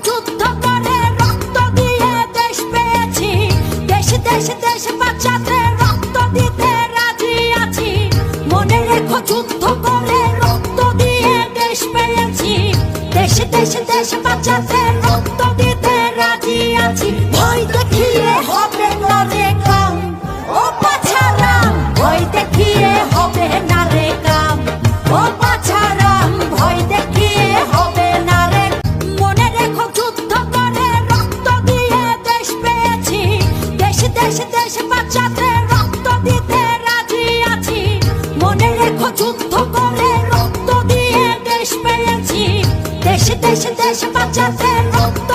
যুদ্ধ করে রক্ত দিয়ে দেশ পেয়েছি, দেশ দেশ দেশ বাঁচাতে রক্ত দিতে রাজি আছি। মনে রেখো যুদ্ধ করে রক্ত দিয়ে দেশ পেয়েছি, দেশ দেশ দেশ বাঁচাতে রক্ত দিতে রাজি আছি। ভয় দেখিয়ে হবে না রে কাম, ও পাছারাম, ভয় দেখিয়ে হবে না রে কাম, ও পাছারাম, ভয় দেখিয়ে হবে না রে। মনে রেখো যুদ্ধ করে রক্ত দিয়ে দেশ পেয়েছি, দেশ দেশ দেশ বাঁচাতে রক্ত দিতে রাজি আছি। মনে রেখো যুদ্ধ করে রক্ত দিয়ে দেশ পেয়েছি, দেশ দেশ দেশ বাঁচাতে রক্ত